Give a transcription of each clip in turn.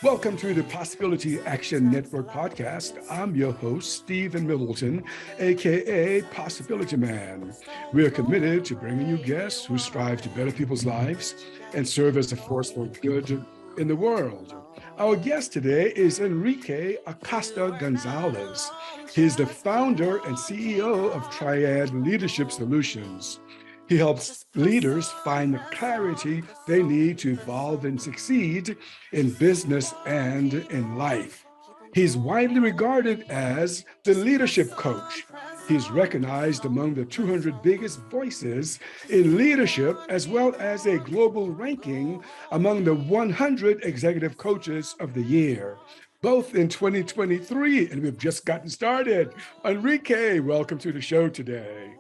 Welcome to the Possibility Action Network podcast. I'm your host, Stephen Middleton, aka Possibilityman. We are committed to bringing you guests who strive to better people's lives and serve as a force for good in the world. Our guest today is Enrique Acosta Gonzalez. He's the founder and CEO of Triad Leadership Solutions. He helps leaders find the clarity they need to evolve and succeed in business and in life. He's widely regarded as the leadership coach. He's recognized among the 200 biggest voices in leadership, as well as a global ranking among the 100 executive coaches of the year, both in 2023, and we've just gotten started. Enrique, welcome to the show today.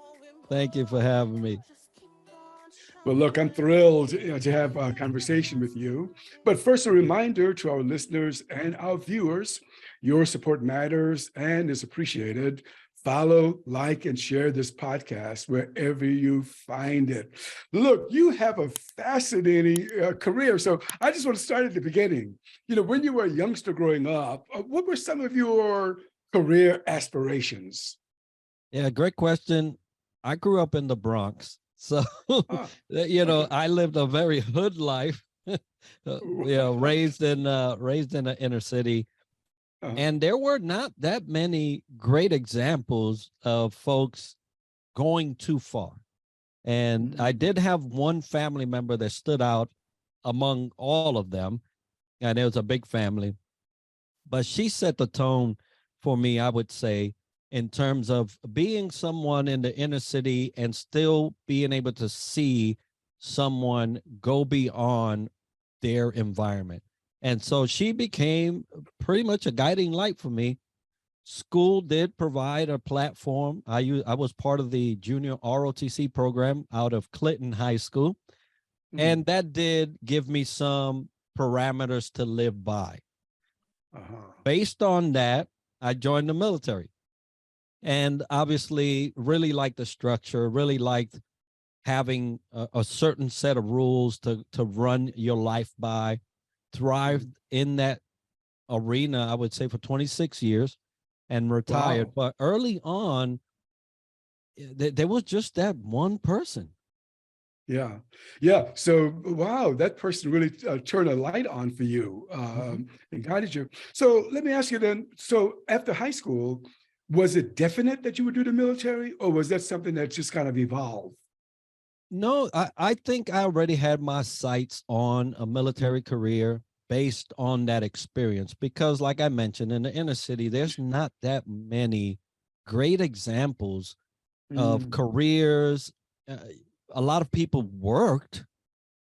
Thank you for having me. Well, look, I'm thrilled to have a conversation with you. But first, a reminder to our listeners and our viewers, your support matters and is appreciated. Follow, like, and share this podcast wherever you find it. Look, you have a fascinating career. So I just want to start at the beginning. When you were a youngster growing up, what were some of your career aspirations? Yeah, great question. I grew up in the Bronx. So, I lived a very hood life, raised in the inner city. And there were not that many great examples of folks going too far. And I did have one family member that stood out among all of them. And it was a big family. But she set the tone for me, I would say, in terms of being someone in the inner city and still being able to see someone go beyond their environment. And so she became pretty much a guiding light for me. School did provide a platform. I was part of the junior ROTC program out of Clinton High School. And that did give me some parameters to live by. Based on that, I joined the military. And obviously really liked the structure, really liked having a certain set of rules to run your life by, thrived in that arena, I would say, for 26 years and retired. Wow. But early on, there was just that one person. Yeah. So, wow, that person really turned a light on for you and guided you. So let me ask you then, so after high school, was it definite that you would do the military, or was that something that just kind of evolved? No, I think I already had my sights on a military career based on that experience, because like I mentioned, in the inner city, there's not that many great examples of careers. A lot of people worked,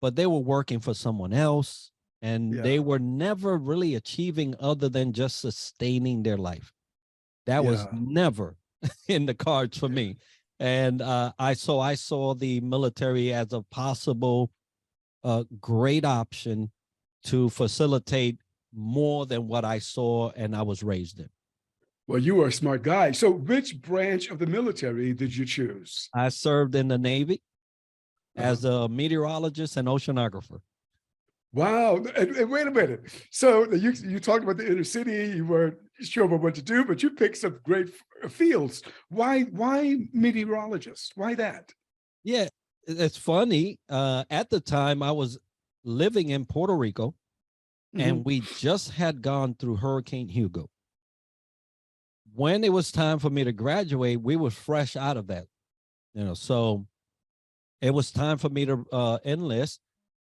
but they were working for someone else, and they were never really achieving other than just sustaining their life. That was never in the cards for me. And I saw the military as a possible great option to facilitate more than what I saw and I was raised in. Well, you were a smart guy. So which branch of the military did you choose? I served in the Navy as a meteorologist and oceanographer. Wow. And wait a minute. So you talked about the inner city, you weren't sure about what to do, but you picked some great fields. Why meteorologists? Why that? Yeah, it's funny. At the time, I was living in Puerto Rico, and we just had gone through Hurricane Hugo. When it was time for me to graduate, we were fresh out of that, so it was time for me to enlist.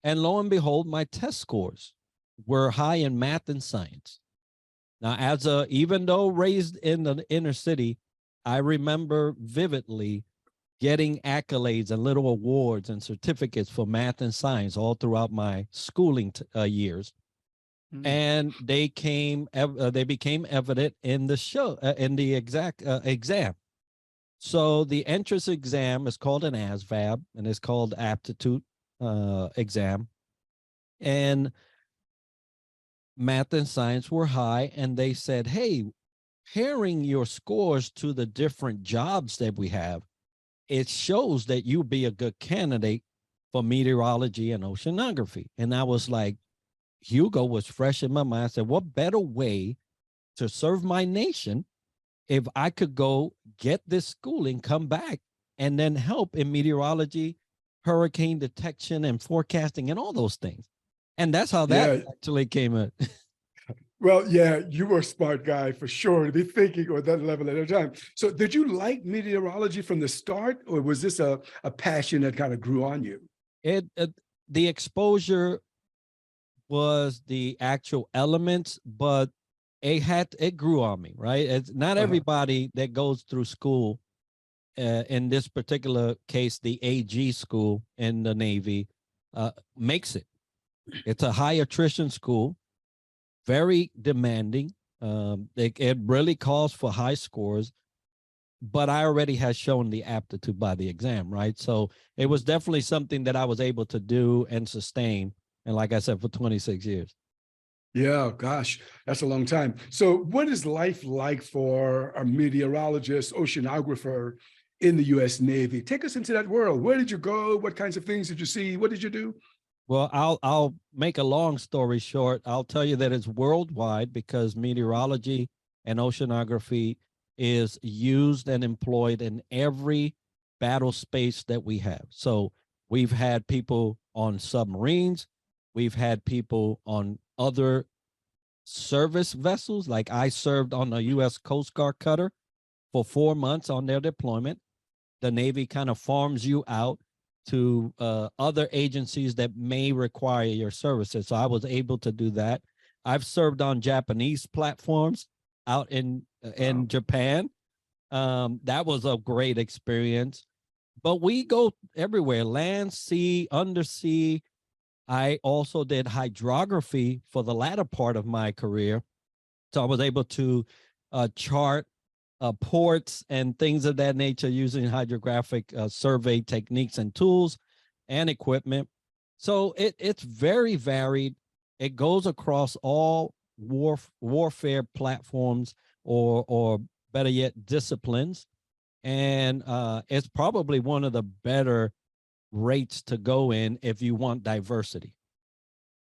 And lo and behold, my test scores were high in math and science. Now, even though raised in the inner city, I remember vividly getting accolades and little awards and certificates for math and science all throughout my schooling years. And they became evident in the exact exam. So the entrance exam is called an ASVAB, and it's called aptitude exam, and math and science were high, and they said, hey, pairing your scores to the different jobs that we have, it shows that you'd be a good candidate for meteorology and oceanography. And I was like, Hugo was fresh in my mind. I said, what better way to serve my nation if I could go get this schooling, come back, and then help in meteorology, hurricane detection and forecasting and all those things. And that's how that Yeah. actually came in. Well, yeah, you were a smart guy for sure to be thinking on that level at a time. So did you like meteorology from the start, or was this a passion that kind of grew on you? The exposure was the actual elements, but it grew on me, right? It's not everybody that goes through school, in this particular case, the AG school in the Navy, makes it. It's a high attrition school, very demanding. It really calls for high scores, but I already had shown the aptitude by the exam, right? So it was definitely something that I was able to do and sustain. And like I said, for 26 years. Yeah, gosh, that's a long time. So what is life like for a meteorologist, oceanographer in the U.S. Navy? Take us into that world. Where did you go? What kinds of things did you see? What did you do? Well, I'll make a long story short. I'll tell you that it's worldwide because meteorology and oceanography is used and employed in every battle space that we have. So we've had people on submarines. We've had people on other service vessels. Like I served on the U.S. Coast Guard cutter for 4 months on their deployment. The Navy kind of farms you out to other agencies that may require your services. So I was able to do that. I've served on Japanese platforms out in Japan. That was a great experience. But we go everywhere, land, sea, undersea. I also did hydrography for the latter part of my career. So I was able to chart ports and things of that nature using hydrographic survey techniques and tools and equipment. So it's very varied. It goes across all warfare platforms or better yet, disciplines. And it's probably one of the better rates to go in if you want diversity.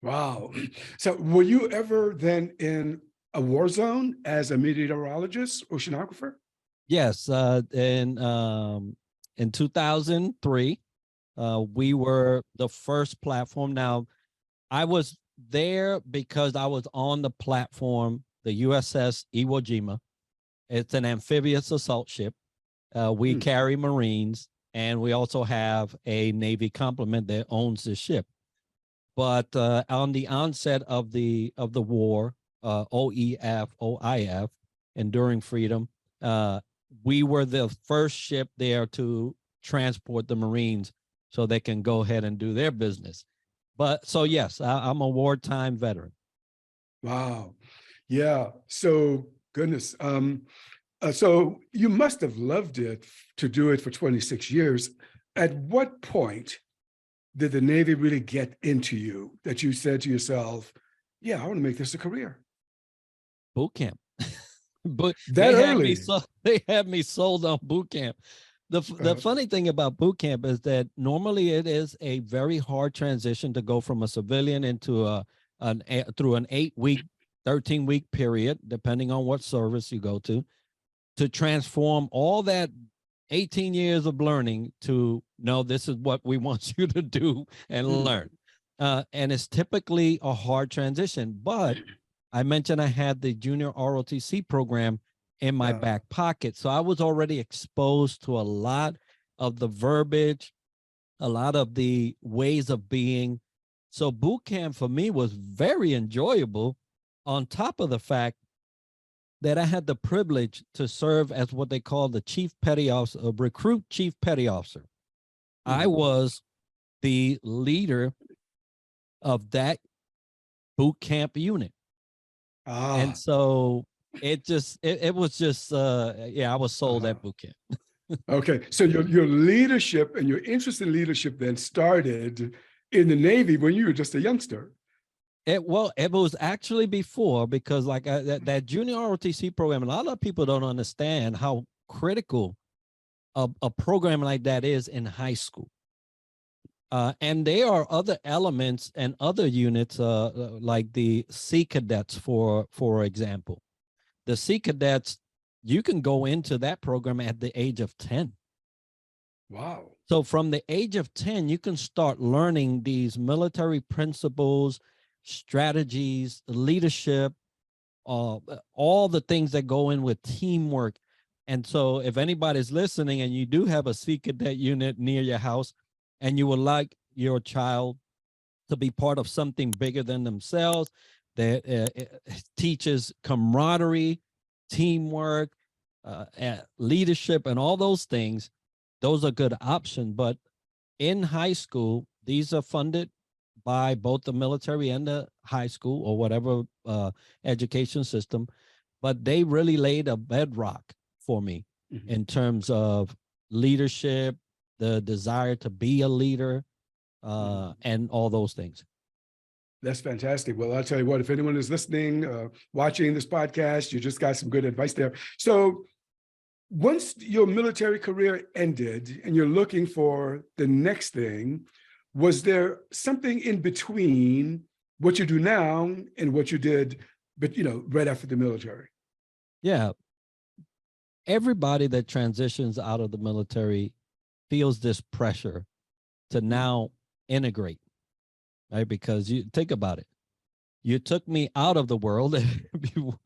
Wow. So were you ever then in a war zone as a meteorologist, oceanographer? Yes, in 2003, we were the first platform. Now, I was there because I was on the platform, the USS Iwo Jima. It's an amphibious assault ship. We carry Marines, and we also have a Navy complement that owns the ship. But on the onset of the war, OIF, Enduring Freedom, we were the first ship there to transport the Marines so they can go ahead and do their business. But so yes, I'm a wartime veteran. Wow. Yeah. So goodness. So you must have loved it to do it for 26 years. At what point did the Navy really get into you that you said to yourself, yeah, I want to make this a career? Boot camp. But That early? they had me sold on boot camp. The funny thing about boot camp is that normally it is a very hard transition to go from a civilian into through an 8-week, 13-week period, depending on what service you go to transform all that 18 years of learning to no, this is what we want you to do and learn. And it's typically a hard transition, but I mentioned I had the junior ROTC program in my back pocket. So I was already exposed to a lot of the verbiage, a lot of the ways of being. So boot camp for me was very enjoyable, on top of the fact that I had the privilege to serve as what they call the chief petty officer, recruit chief petty officer. I was the leader of that boot camp unit. And so it was just, I was sold at boot camp. Okay. So your leadership and your interest in leadership then started in the Navy when you were just a youngster. It was actually before, because like that junior ROTC program, a lot of people don't understand how critical a program like that is in high school. And there are other elements and other units, like the Sea Cadets, for example. The Sea Cadets, you can go into that program at the age of 10. Wow. So from the age of 10, you can start learning these military principles, strategies, leadership, all the things that go in with teamwork. And so if anybody's listening and you do have a Sea Cadet unit near your house and you would like your child to be part of something bigger than themselves, that teaches camaraderie, teamwork, leadership, and all those things, those are good options. But in high school, these are funded by both the military and the high school or whatever education system, but they really laid a bedrock for me in terms of leadership, the desire to be a leader, and all those things. That's fantastic. Well, I'll tell you what, if anyone is listening, watching this podcast, you just got some good advice there. So once your military career ended and you're looking for the next thing, was there something in between what you do now and what you did, but right after the military? Yeah. Everybody that transitions out of the military feels this pressure to now integrate, right? Because you think about it. You took me out of the world,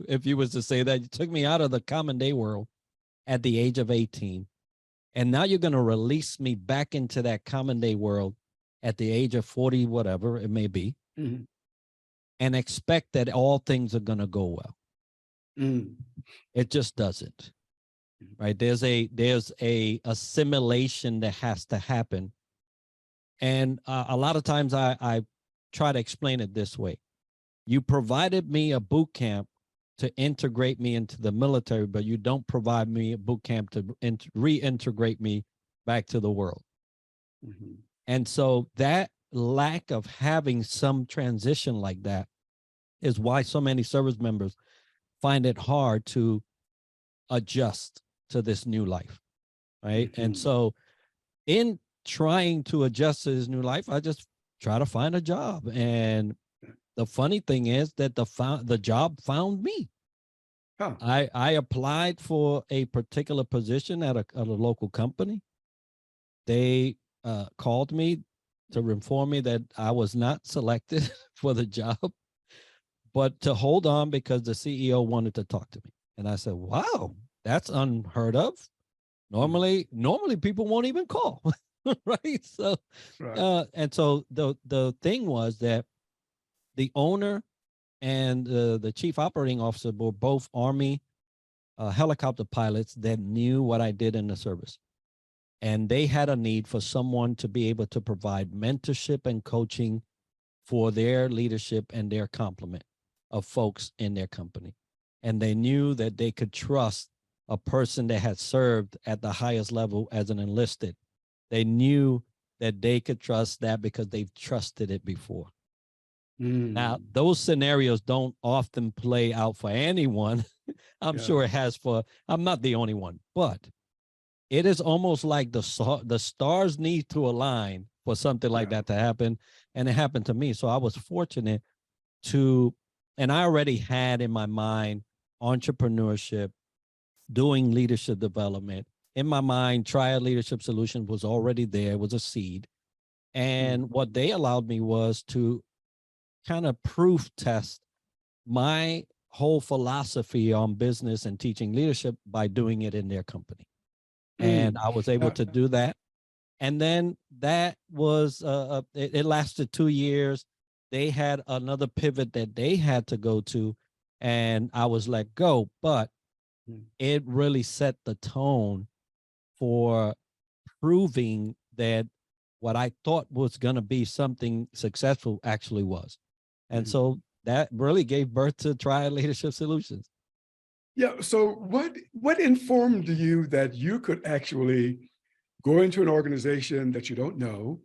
if you was to say that, you took me out of the common day world at the age of 18. And now you're going to release me back into that common day world at the age of 40, whatever it may be, and expect that all things are going to go well. It just doesn't, right? There's a assimilation that has to happen. And a lot of times I try to explain it this way. You provided me a boot camp to integrate me into the military, but you don't provide me a boot camp to reintegrate me back to the world. And so that lack of having some transition like that is why so many service members find it hard to adjust to this new life, right? And so in trying to adjust to this new life, I just try to find a job. And the funny thing is that the job found me. I applied for a particular position at a local company. They called me to inform me that I was not selected for the job, but to hold on because the CEO wanted to talk to me. And I said, wow, that's unheard of. Normally people won't even call, right? So, and so the thing was that the owner and the chief operating officer were both Army helicopter pilots that knew what I did in the service. And they had a need for someone to be able to provide mentorship and coaching for their leadership and their complement of folks in their company. And they knew that they could trust a person that had served at the highest level as an enlisted. They knew that they could trust that because they've trusted it before. Now, those scenarios don't often play out for anyone. I'm sure it has I'm not the only one, but it is almost like the stars need to align for something like that to happen. And it happened to me. So I was fortunate and I already had in my mind entrepreneurship, doing leadership development. In my mind, Triad Leadership Solutions was already there, was a seed. And what they allowed me was to kind of proof test my whole philosophy on business and teaching leadership by doing it in their company. And I was able to do that. And then that was, it lasted 2 years. They had another pivot that they had to go to, and I was let go. But it really set the tone for proving that what I thought was going to be something successful actually was. And so that really gave birth to Triad Leadership Solutions. Yeah. So what informed you that you could actually go into an organization that you don't know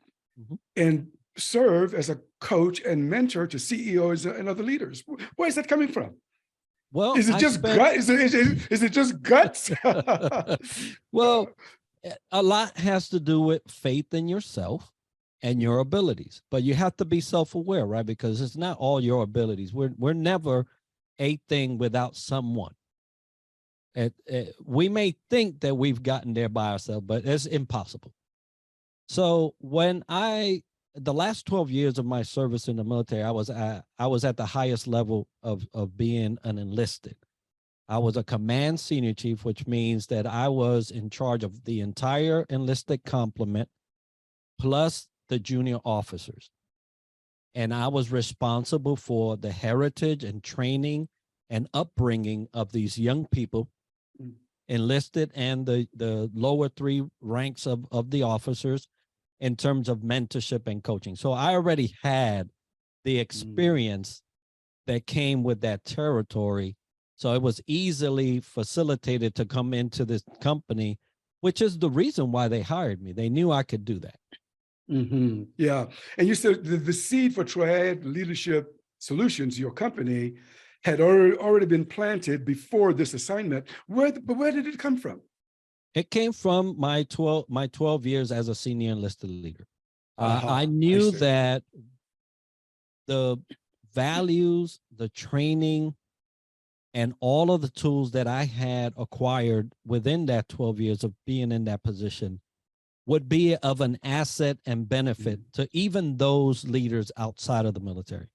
and serve as a coach and mentor to CEOs and other leaders? Where is that coming from? Well, is it just guts? Is it just guts? Well, a lot has to do with faith in yourself. and your abilities. But you have to be self-aware, right? Because it's not all your abilities. We're never a thing without someone. We may think that we've gotten there by ourselves, but it's impossible. So when the last 12 years of my service in the military, I was at the highest level of being an enlisted. I was a command senior chief, which means that I was in charge of the entire enlisted complement plus the junior officers. And I was responsible for the heritage and training and upbringing of these young people, enlisted and the lower three ranks of the officers, in terms of mentorship and coaching. So I already had the experience that came with that territory. So it was easily facilitated to come into this company, which is the reason why they hired me. They knew I could do that. Yeah. And you said the seed for Triad Leadership Solutions, your company, had already been planted before this assignment. But where did it come from? It came from my 12 years as a senior enlisted leader. I knew that the values, the training, and all of the tools that I had acquired within that 12 years of being in that position would be of an asset and benefit to even those leaders outside of the military.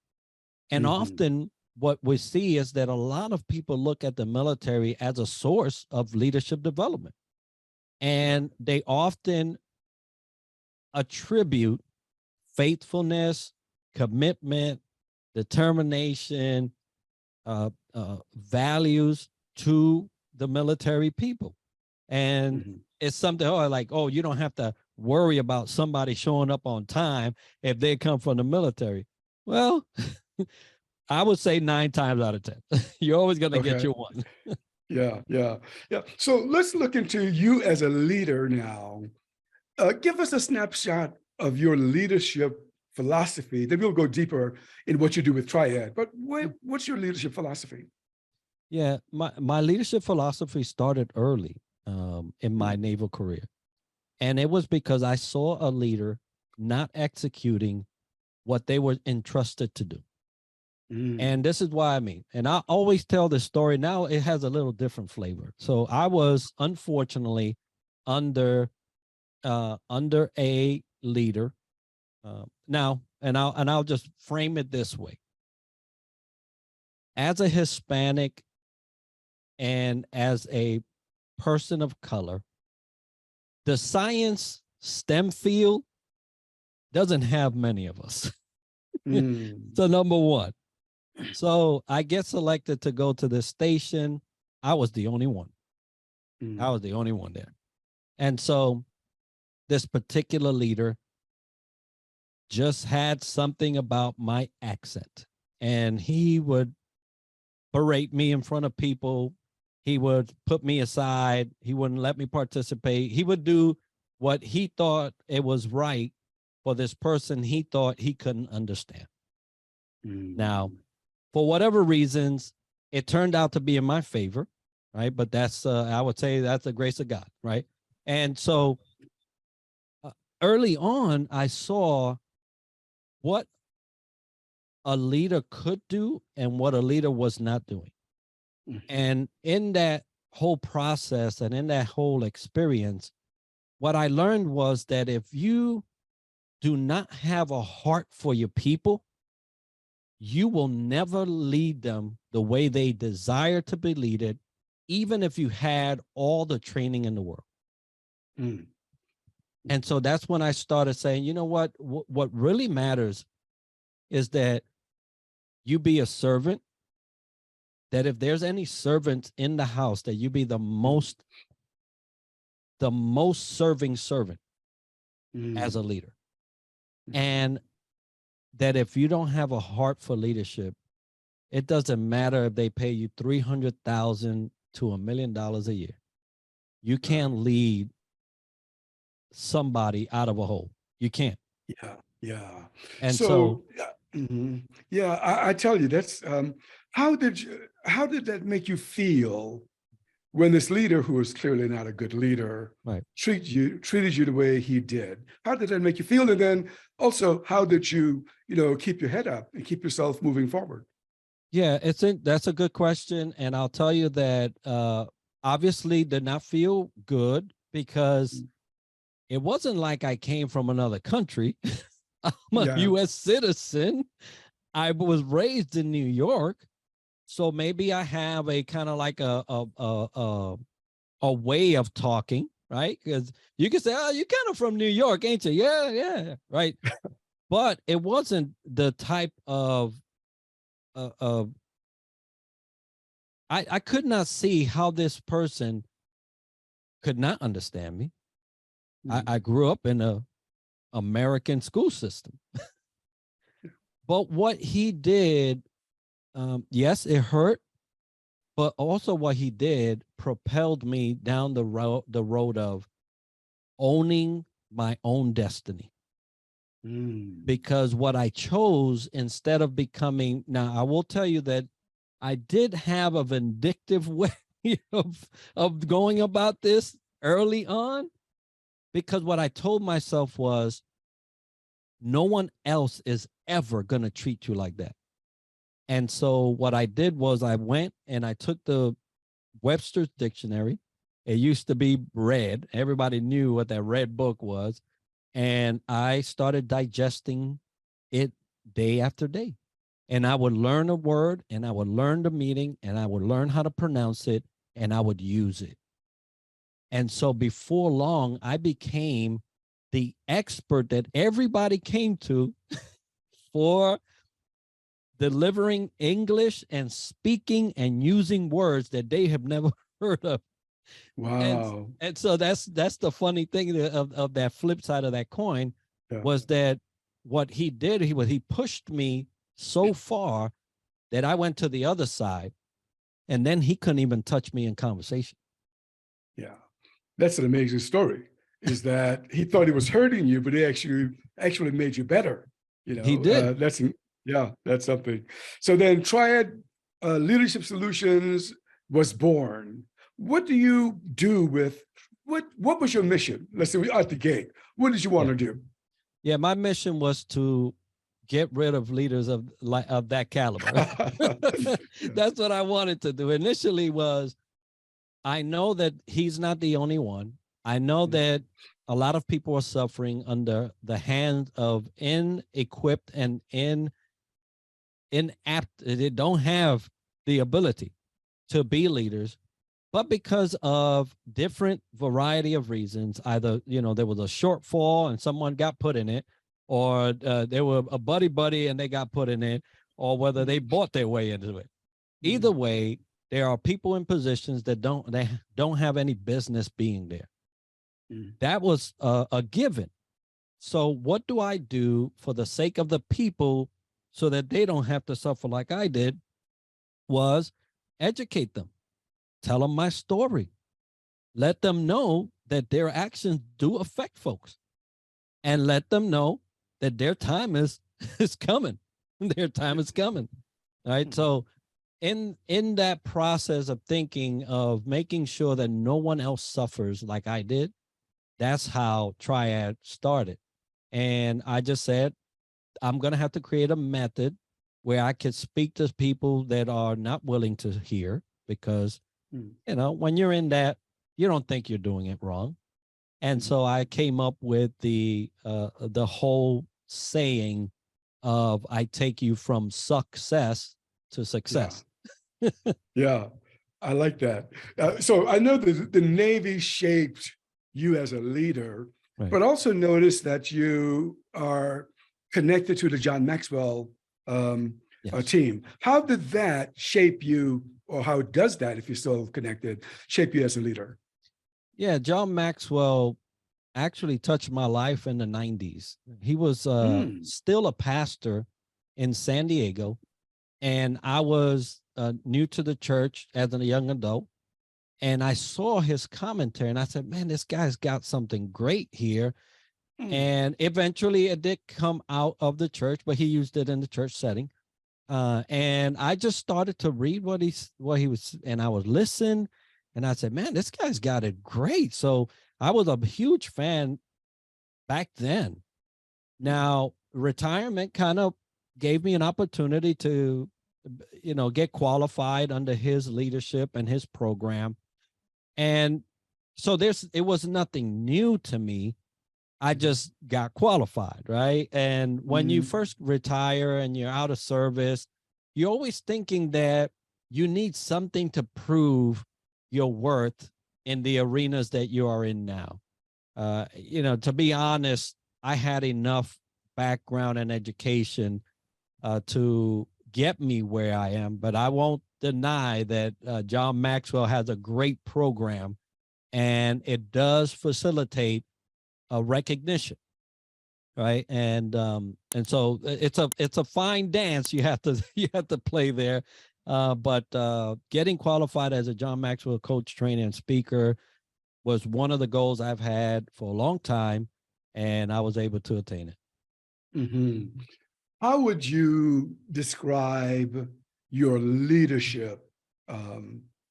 And often what we see is that a lot of people look at the military as a source of leadership development. And they often attribute faithfulness, commitment, determination, values to the military people. And it's something you don't have to worry about somebody showing up on time if they come from the military. Well, I would say 9 times out of 10, you're always going to get your one. Yeah. So let's look into you as a leader now. Give us a snapshot of your leadership philosophy. Then we'll go deeper in what you do with Triad. But what's your leadership philosophy? Yeah, my leadership philosophy started early in my naval career. And it was because I saw a leader not executing what they were entrusted to do. And this is why and I always tell this story. Now it has a little different flavor. So I was unfortunately under a leader now, and I'll just frame it this way. As a Hispanic and as a person of color, the science STEM field doesn't have many of us. So number one. So I get selected to go to this station. I was the only one. I was the only one there. And so this particular leader just had something about my accent. And he would berate me in front of people. He would put me aside. He wouldn't let me participate. He would do what he thought it was right for this person he thought he couldn't understand. Now, for whatever reasons, it turned out to be in my favor, right? But that's, I would say that's the grace of God, right? And so early on, I saw what a leader could do and what a leader was not doing. And in that whole process and in that whole experience, what I learned was that if you do not have a heart for your people, you will never lead them the way they desire to be led, even if you had all the training in the world. And so that's when I started saying, you know what really matters is that you be a servant, that if there's any servants in the house, that you be the most serving servant as a leader. And that if you don't have a heart for leadership, it doesn't matter if they pay you $300,000 to $1 million a year. You can't lead somebody out of a hole. You can't. Yeah. And I tell you, that's how did that make you feel when this leader, who is clearly not a good leader, Right. treated you the way he did? How did that make you feel? And then also, how did you, keep your head up and keep yourself moving forward? Yeah, that's a good question. And I'll tell you that obviously did not feel good because it wasn't like I came from another country. I'm a Yeah. US citizen. I was raised in New York. So maybe I have a kind of like a way of talking, right? Because you can say, oh, you're kind of from New York, ain't you? Yeah, yeah, right. But it wasn't the type of I could not see how this person could not understand me. I grew up in a American school system. But what he did, yes, it hurt, but also what he did propelled me down the road of owning my own destiny. Because what I chose, instead of becoming, now I will tell you that I did have a vindictive way of going about this early on, because what I told myself was, no one else is ever going to treat you like that. And so what I did was I went and I took the Webster's dictionary. It used to be red. Everybody knew what that red book was. And I started digesting it day after day. And I would learn a word and I would learn the meaning and I would learn how to pronounce it and I would use it. And so before long, I became the expert that everybody came to for delivering English and speaking and using words that they have never heard of. Wow. And so that's the funny thing of that flip side of that coin, was that what he did, he pushed me so far that I went to the other side, and then he couldn't even touch me in conversation. Yeah, that's an amazing story. Is that he thought he was hurting you, but he actually made you better. He did. That's something. So then Triad Leadership Solutions was born. What do you do with what was your mission? Let's say we out the gate. What did you want to do? Yeah, my mission was to get rid of leaders of that caliber. That's what I wanted to do. Initially was, I know that he's not the only one. I know that a lot of people are suffering under the hands of inequipped and inapt. They don't have the ability to be leaders, but because of different variety of reasons, either, there was a shortfall and someone got put in it, or they were a buddy and they got put in it, or whether they bought their way into it. Either way, there are people in positions that don't have any business being there. That was a given. So what do I do for the sake of the people so that they don't have to suffer like I did? Was educate them, tell them my story, let them know that their actions do affect folks, and let them know that their time is coming. Their time is coming. All right. So in that process of thinking of making sure that no one else suffers like I did, that's how Triad started. And I just said, I'm going to have to create a method where I could speak to people that are not willing to hear, because, when you're in that, you don't think you're doing it wrong. And so I came up with the whole saying of, I take you from SucKcess to success. Yeah, I like that. So I know that the Navy shaped you as a leader, but also notice that you are connected to the John Maxwell team. How did that shape you, or how does that, if you're still connected, shape you as a leader? Yeah, John Maxwell actually touched my life in the 90s. He was still a pastor in San Diego, and I was new to the church as a young adult, and I saw his commentary, and I said, man, this guy's got something great here. And eventually it did come out of the church, but he used it in the church setting. And I just started to read what he was, and I would listen. And I said, man, this guy's got it great. So I was a huge fan back then. Now, retirement kind of gave me an opportunity to, get qualified under his leadership and his program. And so it was nothing new to me. I just got qualified, right? And when you first retire and you're out of service, you're always thinking that you need something to prove your worth in the arenas that you are in now. To be honest, I had enough background and education to get me where I am, but I won't deny that John Maxwell has a great program, and it does facilitate a recognition, right? And so it's a fine dance you have to play there. But getting qualified as a John Maxwell coach, trainer, and speaker was one of the goals I've had for a long time, and I was able to attain it. Mm-hmm. How would you describe your leadership?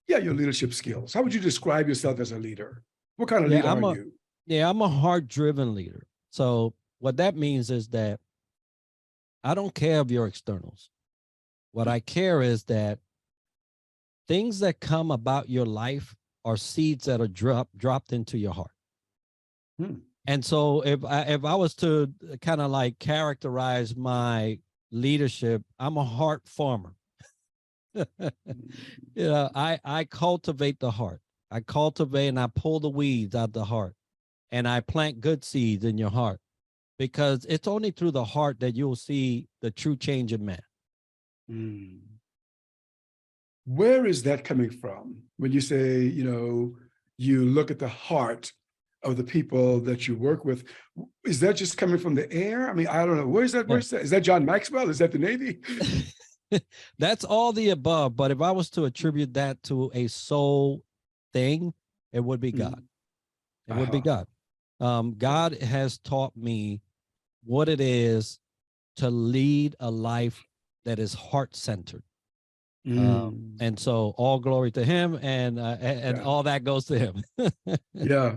Your leadership skills. How would you describe yourself as a leader? What kind of leader are you? Yeah, I'm a heart-driven leader. So what that means is that I don't care of your externals. What I care is that things that come about your life are seeds that are dropped into your heart. And so if I was to kind of like characterize my leadership, I'm a heart farmer. I cultivate the heart. I cultivate and I pull the weeds out the heart, and I plant good seeds in your heart, because it's only through the heart that you'll see the true change in man. Where is that coming from? When you say, you look at the heart of the people that you work with, is that just coming from the air? I mean, I don't know. Where's that? Is that John Maxwell? Is that the Navy? That's all the above. But if I was to attribute that to a soul thing, it would be God. It would be God. God has taught me what it is to lead a life that is heart-centered. And so all glory to him, and all that goes to him. Yeah,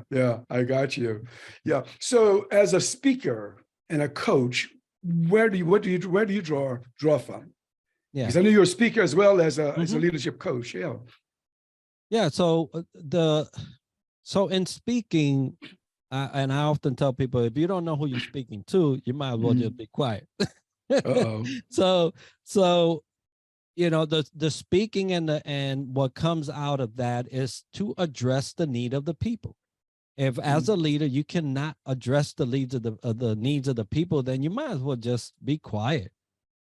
I got you. Yeah. So as a speaker and a coach, where do you draw from? Yeah. Because I know you're a speaker as well as a leadership coach. Yeah. Yeah. So in speaking, and I often tell people, if you don't know who you're speaking to, you might as well just be quiet. So the speaking and what comes out of that is to address the need of the people. If as a leader you cannot address the needs of the people, then you might as well just be quiet.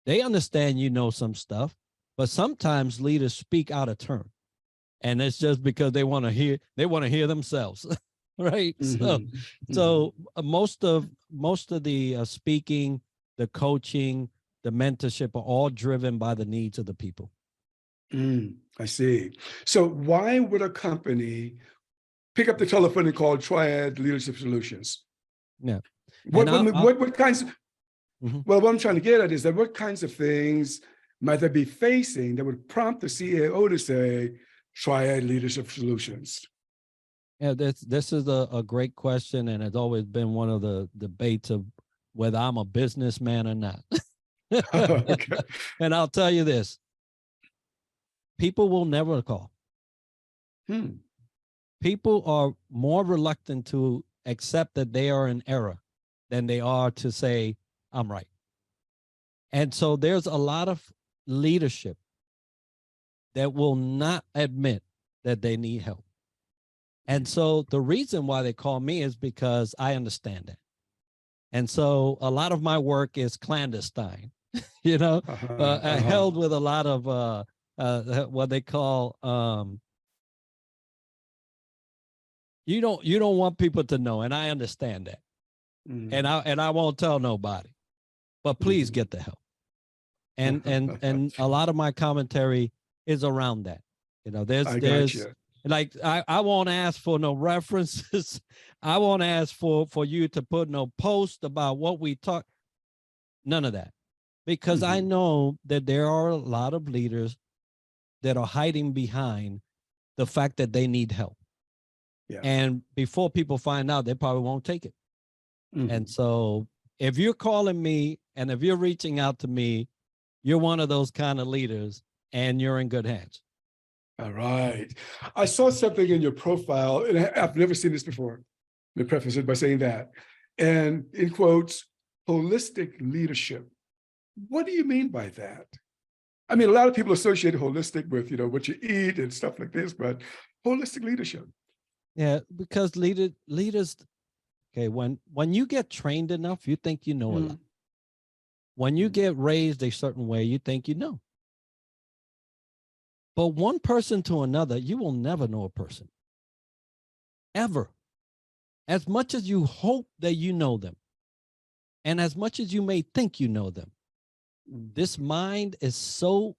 They understand some stuff, but sometimes leaders speak out of turn, and it's just because they want to hear themselves, right? So most of the speaking, the coaching, the mentorship are all driven by the needs of the people. I see. So why would a company pick up the telephone and call Triad Leadership Solutions? Yeah. What kinds of, well, what I'm trying to get at is that what kinds of things might they be facing that would prompt the CEO to say Triad Leadership Solutions? Yeah, this is a great question, and it's always been one of the debates of whether I'm a businessman or not. Okay. And I'll tell you this, people will never call. People are more reluctant to accept that they are in error than they are to say, I'm right. And so there's a lot of leadership that will not admit that they need help. And so the reason why they call me is because I understand that. And so a lot of my work is clandestine, held with a lot of what they call you don't want people to know, and I understand that. And I won't tell nobody. But please get the help. And a lot of my commentary is around that. There's like I won't ask for no references. I won't ask for you to put no post about what we talk. None of that. Because I know that there are a lot of leaders that are hiding behind the fact that they need help. Yeah. And before people find out, they probably won't take it. And so if you're calling me and if you're reaching out to me, you're one of those kind of leaders and you're in good hands. All right. I saw something in your profile, and I've never seen this before. Let me preface it by saying that. And in quotes, holistic leadership. What do you mean by that? I mean, a lot of people associate holistic with, what you eat and stuff like this, but holistic leadership. Yeah, because leaders, okay, when you get trained enough, you think you know a lot. When you get raised a certain way, you think you know. But one person to another, you will never know a person. Ever. As much as you hope that you know them, and as much as you may think you know them, this mind is so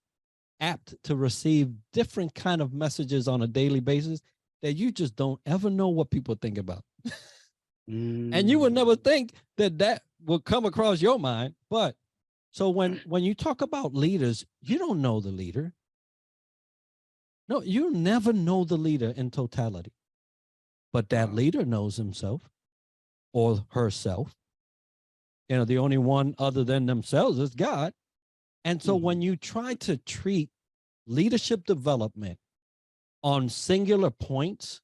apt to receive different kind of messages on a daily basis that you just don't ever know what people think about. And you would never think that that would come across your mind. But so when you talk about leaders, you don't know the leader. No, you never know the leader in totality. But that leader knows himself or herself. The only one other than themselves is God. And so when you try to treat leadership development on singular points,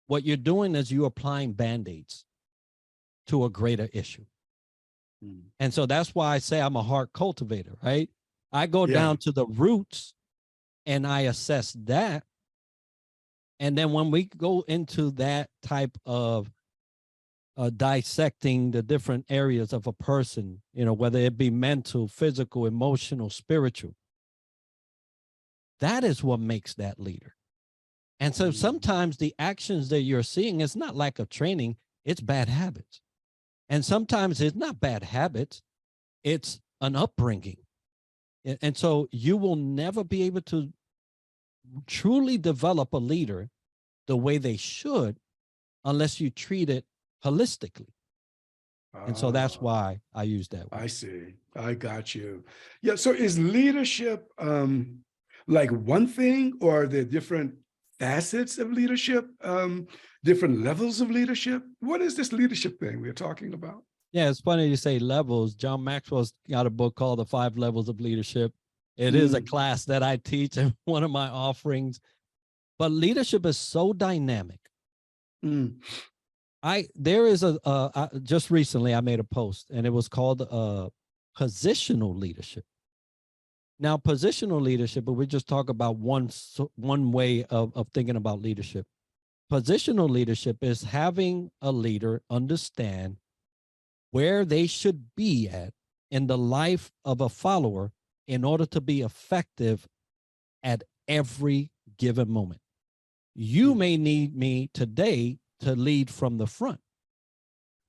what you're doing is you're applying Band-Aids to a greater issue. And so that's why I say I'm a heart cultivator, right? I go down to the roots and I assess that. And then when we go into that type of dissecting the different areas of a person, whether it be mental, physical, emotional, spiritual, that is what makes that leader. And so sometimes the actions that you're seeing is not lack of training, it's bad habits. And sometimes it's not bad habits, it's an upbringing. And so you will never be able to truly develop a leader the way they should unless you treat it holistically. And so that's why I use that word. I see. I got you. Yeah. So is leadership like one thing, or are there different facets of leadership, different levels of leadership? What is this leadership thing we're talking about? Yeah, it's funny you say levels. John Maxwell's got a book called The 5 Levels of Leadership. It is a class that I teach in one of my offerings. But leadership is so dynamic. There is just recently I made a post and it was called positional leadership. Now, positional leadership, but we just talk about one way of thinking about leadership. Positional leadership is having a leader understand where they should be at in the life of a follower in order to be effective at every given moment. You may need me today to lead from the front,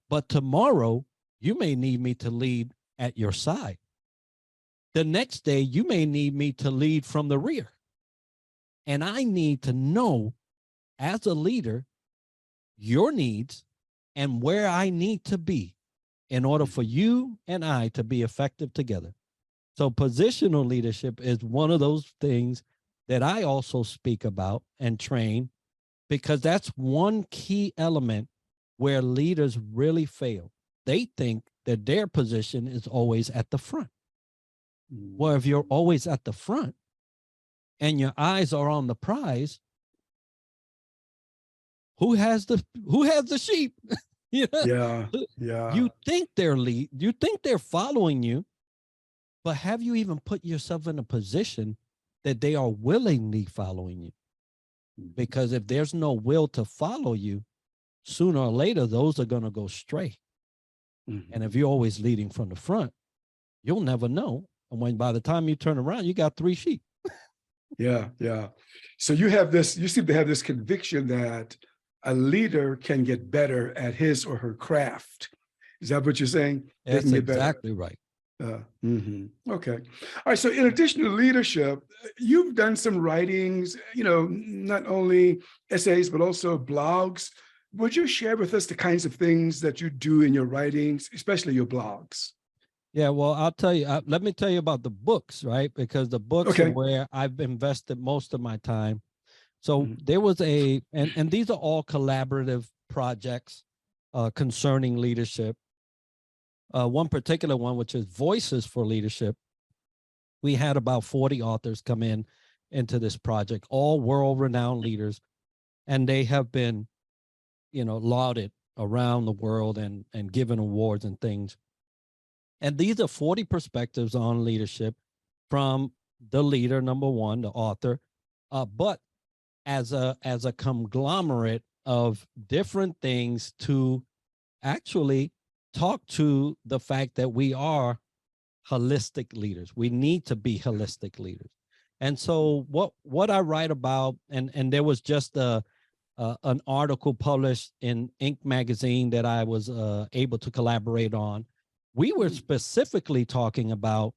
but tomorrow you may need me to lead at your side. The next day, you may need me to lead from the rear. And I need to know, as a leader, your needs and where I need to be in order for you and I to be effective together. So positional leadership is one of those things that I also speak about and train, because that's one key element where leaders really fail. They think that their position is always at the front. Well, if you're always at the front and your eyes are on the prize, who has the sheep? Yeah. You think they're following you, but have you even put yourself in a position that they are willingly following you? Because if there's no will to follow you, sooner or later, those are going to go stray. And if you're always leading from the front, you'll never know. And by the time you turn around, you got 3 sheep. Yeah. So you seem to have this conviction that a leader can get better at his or her craft. Is that what you're saying? That's exactly right. Okay. All right. So in addition to leadership, you've done some writings, not only essays, but also blogs. Would you share with us the kinds of things that you do in your writings, especially your blogs? Yeah, well, I'll tell you, let me tell you about the books, right? Because the books are where I've invested most of my time. So there was and these are all collaborative projects concerning leadership. One particular one, which is Voices for Leadership, we had about 40 authors come into this project, all world-renowned leaders, and they have been, lauded around the world and given awards and things. And these are 40 perspectives on leadership from the leader, number one, the author, but as a conglomerate of different things to actually talk to the fact that we are holistic leaders. We need to be holistic leaders. And so what I write about, and there was just an article published in Inc. magazine that I was able to collaborate on. We were specifically talking about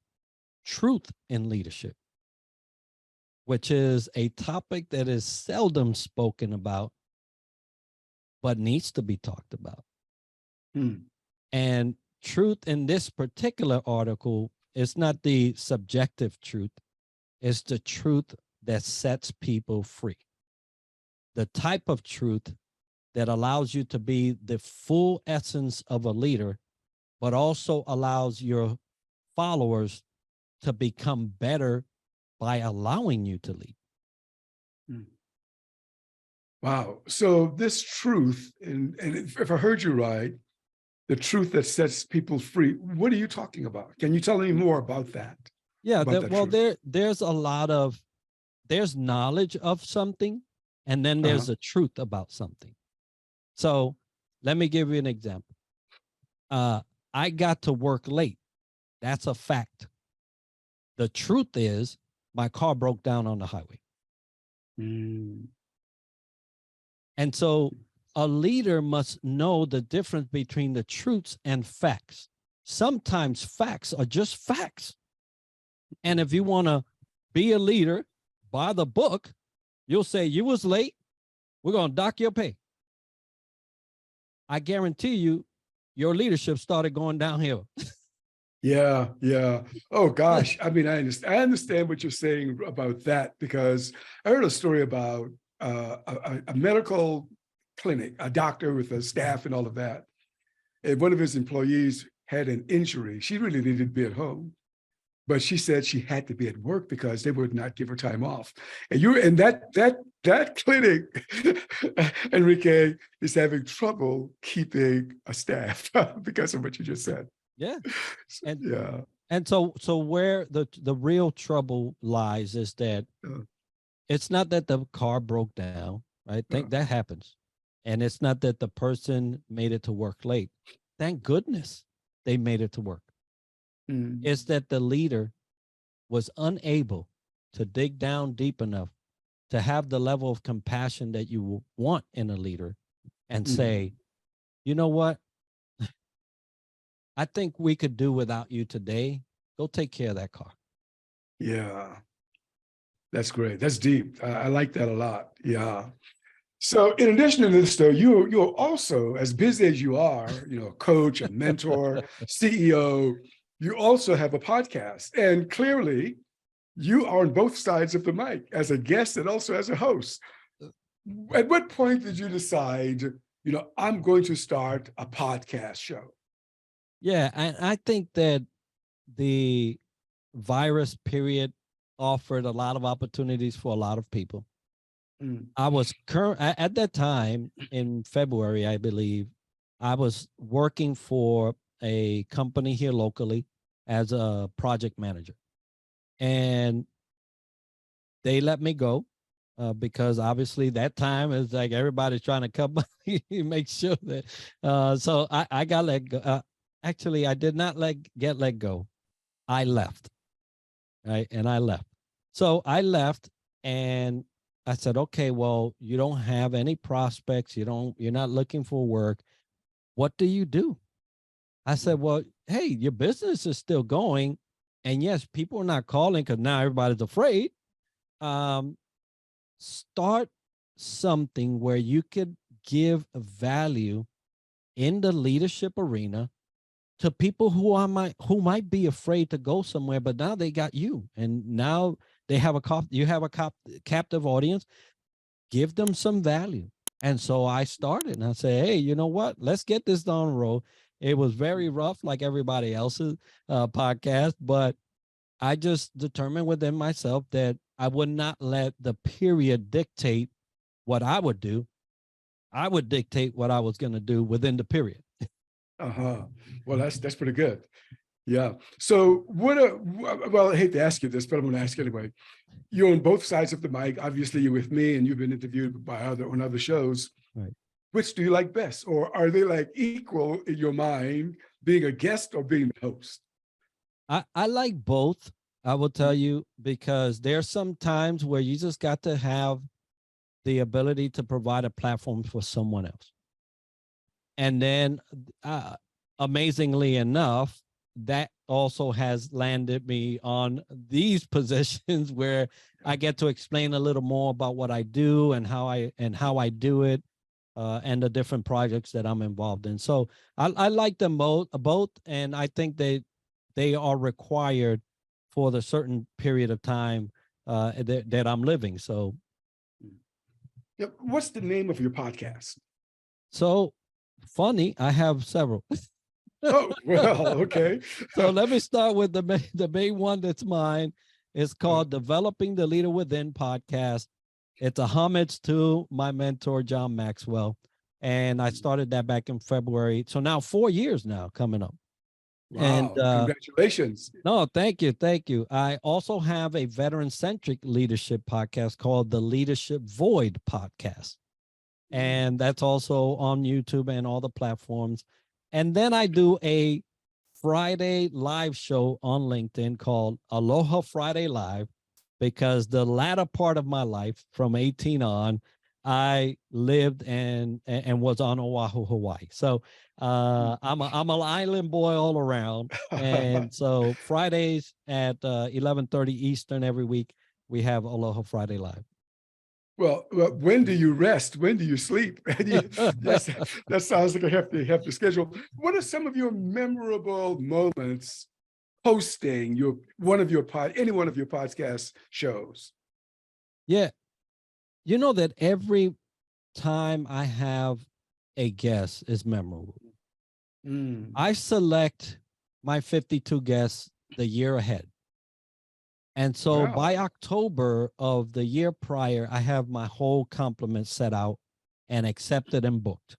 truth in leadership, which is a topic that is seldom spoken about, but needs to be talked about. And truth in this particular article is not the subjective truth, it's the truth that sets people free. The type of truth that allows you to be the full essence of a leader, but also allows your followers to become better by allowing you to lead. Wow. So this truth, and if I heard you right, the truth that sets people free, what are you talking about? Can you tell me more about that? Yeah, there's a lot of, there's knowledge of something, and then there's a truth about something. So let me give you an example. I got to work late. That's a fact. The truth is my car broke down on the highway. And so a leader must know the difference between the truths and facts. Sometimes facts are just facts. And if you want to be a leader by the book, you'll say you was late, we're going to dock your pay. I guarantee you, your leadership started going downhill. Yeah. Oh gosh. I mean, I understand what you're saying about that, because I heard a story about a medical clinic, a doctor with a staff and all of that. And one of his employees had an injury. She really needed to be at home, but she said she had to be at work because they would not give her time off. And that clinic, Enrique, is having trouble keeping a staff because of what you just said. Yeah. And so where the real trouble lies is that it's not that the car broke down, right? That happens. And it's not that the person made it to work late. Thank goodness they made it to work. It's that the leader was unable to dig down deep enough to have the level of compassion that you want in a leader and say, you know what? I think we could do without you today. Go take care of that car. Yeah, that's great. That's deep. I like that a lot. Yeah. So in addition to this, though, you're also, as busy as you are, coach, a mentor, CEO, you also have a podcast. And clearly, you are on both sides of the mic, as a guest and also as a host. At what point did you decide, I'm going to start a podcast show? Yeah, I think that the virus period offered a lot of opportunities for a lot of people. I was at that time in February, I believe, I was working for a company here locally as a project manager. And they let me go because obviously that time is like everybody's trying to cut money, make sure that. So I got let go. Actually, I did not get let go. I left, right? And I left. So I left and I said, okay, well, you don't have any prospects. You're not looking for work. What do you do? I said, well, hey, your business is still going. And yes, people are not calling because now everybody's afraid. Start something where you could give value in the leadership arena to people who might be afraid to go somewhere, but now they got you, and now they have you have a captive audience. give them some value. And so I started and I said, hey, you know what? Let's get this down the road. It was very rough, like everybody else's podcast, but I just determined within myself that I would not let the period dictate what I would do. I would dictate what I was going to do within the period. Uh-huh. Well, that's pretty good. Yeah. So well, I hate to ask you this, but I'm going to ask anyway. You're on both sides of the mic. Obviously, you're with me and you've been interviewed on other shows. Right. Which do you like best? Or are they like equal in your mind, being a guest or being the host? I like both, I will tell you, because there's some times where you just got to have the ability to provide a platform for someone else. And then amazingly enough, that also has landed me on these positions where I get to explain a little more about what I do and how I do it, and the different projects that I'm involved in. So I like them both, and I think they are required for the certain period of time that I'm living. So, what's the name of your podcast? So funny, I have several. Oh, well, okay. So let me start with the main one that's mine. It's called Developing the Leader Within podcast. It's a homage to my mentor, John Maxwell. And I started that back in February. So now 4 years now coming up. Wow, and congratulations. No, thank you. Thank you. I also have a veteran-centric leadership podcast called the Leadership Void podcast. And that's also on YouTube and all the platforms. And then I do a Friday live show on LinkedIn called Aloha Friday Live, because the latter part of my life from 18 on, I lived and was on Oahu, Hawaii. So I'm an island boy all around. And so Fridays at 11:30 Eastern every week, we have Aloha Friday Live. Well, when do you rest? When do you sleep? Yes, that sounds like a hefty schedule. What are some of your memorable moments hosting any one of your podcast shows? Yeah. You know that every time I have a guest is memorable. I select my 52 guests the year ahead. And so by October of the year prior, I have my whole complement set out and accepted and booked.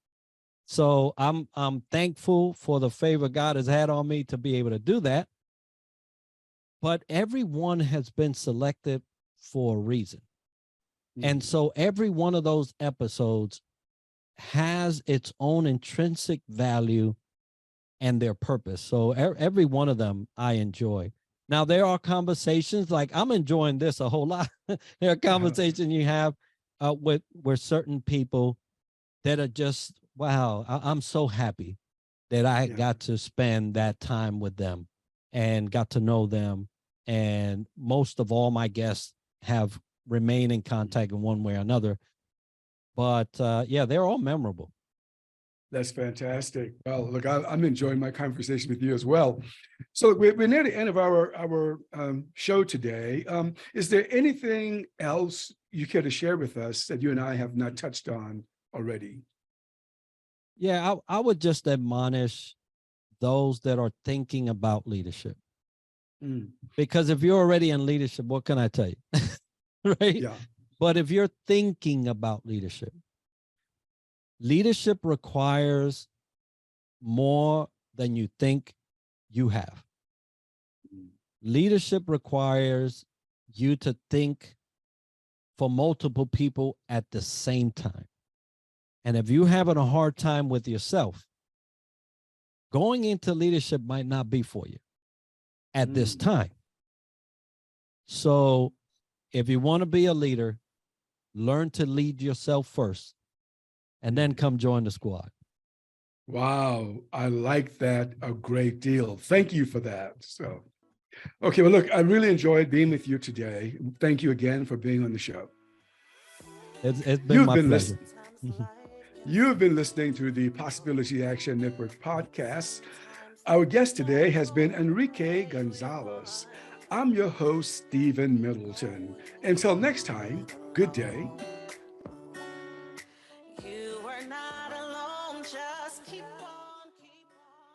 So I'm thankful for the favor God has had on me to be able to do that. But everyone has been selected for a reason. And so every one of those episodes has its own intrinsic value and their purpose. So every one of them I enjoy. Now, there are conversations, like I'm enjoying this a whole lot. There are conversations you have with certain people that are just, wow, I'm so happy that I got to spend that time with them and got to know them. And most of all my guests have remained in contact in one way or another. But yeah, they're all memorable. That's fantastic. Well, look, I'm enjoying my conversation with you as well. So we're near the end of our show today. Is there anything else you care to share with us that you and I have not touched on already? Yeah, I would just admonish those that are thinking about leadership. Because if you're already in leadership, what can I tell you? Right? Yeah. But if you're thinking about leadership, leadership requires more than you think you have. Leadership requires you to think for multiple people at the same time. And if you're having a hard time with yourself, going into leadership might not be for you at this time. So if you want to be a leader, learn to lead yourself first, and then come join the squad. Wow, I like that a great deal. Thank you for that. So, okay, well, look, I really enjoyed being with you today. Thank you again for being on the show. It's been my pleasure. You've been listening to the Possibility Action Network podcast. Our guest today has been Enrique Gonzalez. I'm your host, Stephen Middleton. Until next time, good day